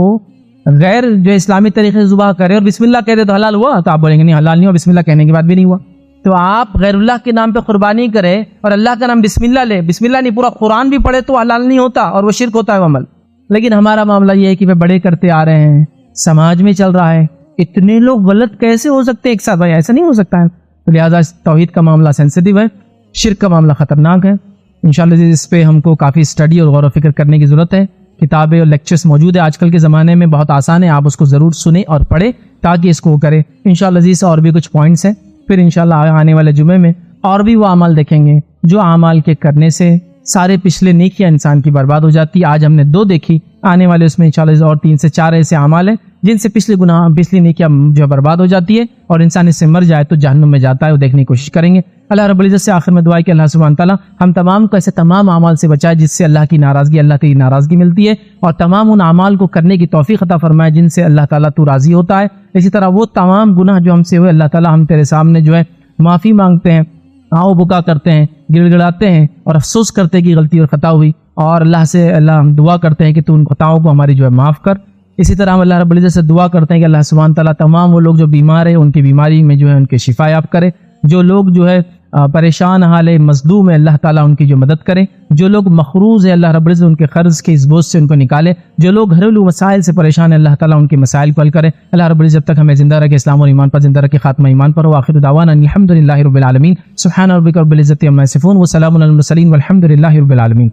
غیر جو اسلامی طریقے سے ذبح کرے اور بسم اللہ کہہ دے تو حلال ہوا؟ تو آپ بولیں گے نہیں حلال نہیں ہوا, بسم اللہ کہنے کے بعد بھی نہیں ہوا. تو آپ غیر اللہ کے نام پہ قربانی کرے اور اللہ کا نام بسم اللہ لے, بسم اللہ نہیں پورا قرآن بھی پڑھے تو حلال نہیں ہوتا, اور وہ شرک ہوتا ہے وہ عمل. لیکن ہمارا معاملہ یہ ہے کہ وہ بڑے کرتے آ رہے ہیں, سماج میں چل رہا ہے, اتنے لوگ غلط کیسے ہو سکتے ہیں ایک ساتھ؟ بھائی ایسا نہیں ہو سکتا ہے. تو لہٰذا توحید کا معاملہ سینسٹیو ہے, شرک کا معاملہ خطرناک ہے. انشاءاللہ اس پہ ہم کو کافی اسٹڈی اور غور و فکر کرنے کی ضرورت ہے. کتابیں اور لیکچرز موجود ہیں آج کل کے زمانے میں, بہت آسان ہے, آپ اس کو ضرور سنیں اور پڑھیں تاکہ اس کو کریں. انشاءاللہ اور بھی کچھ پوائنٹس ہیں, پھر انشاءاللہ آنے والے جمعے میں اور بھی وہ اعمال دیکھیں گے جو اعمال کے کرنے سے سارے پچھلے نیکیاں انسان کی برباد ہو جاتی. آج ہم نے 2 دیکھی, آنے والے اس میں انشاءاللہ اور 3 سے 4 ایسے اعمال ہیں جن سے پچھلی نیکیاں جو برباد ہو جاتی ہے, اور انسان اس سے مر جائے تو جہنم میں جاتا ہے. وہ دیکھنے کی کوشش کریں گے. اللہ رب العزت سے آخر میں دعا ہے کہ اللہ سبحانہ تعالیٰ ہم تمام کو ایسے تمام اعمال سے بچائے جس سے اللہ کی ناراضگی ملتی ہے, اور تمام ان اعمال کو کرنے کی توفیق عطا فرمائے جن سے اللہ تعالیٰ تو راضی ہوتا ہے. اسی طرح وہ تمام گناہ جو ہم سے ہوئے, اللہ تعالیٰ ہم تیرے سامنے جو ہے معافی مانگتے ہیں, آؤ بکا کرتے ہیں, گڑ گڑاتے ہیں اور افسوس کرتے ہیں کہ غلطی اور خطا ہوئی, اور اللہ سے ہم دعا کرتے ہیں کہ تو ان خطاؤں کو ہماری جو ہے معاف کر. اسی طرح ہم اللہ رب العزت سے دعا کرتے ہیں کہ اللہ سبحانہ تعالیٰ تمام وہ لوگ جو بیمار ہیں ان کی بیماری میں جو ہے ان کے شفا یاب کرے, جو لوگ جو ہے پریشان حال ہے, مظلوم ہے, اللہ تعالیٰ ان کی جو مدد کرے, جو لوگ مقروض ہے اللہ رب العزت ان کے قرض کے اس بوجھ سے ان کو نکالے, جو لوگ گھریلو مسائل سے پریشان ہیں اللہ تعالیٰ ان کے مسائل کو حل کرے. اللہ رب العزت جب تک ہمیں زندہ رکھے اسلام اور ایمان پر زندہ رکھے, خاتمہ ایمان پر ہو. آخر دعوانا الحمدللہ رب العالمین. سبحان ربک رب العزت عما یصفون وسلام علی المرسلین والحمد للہ رب العالمین.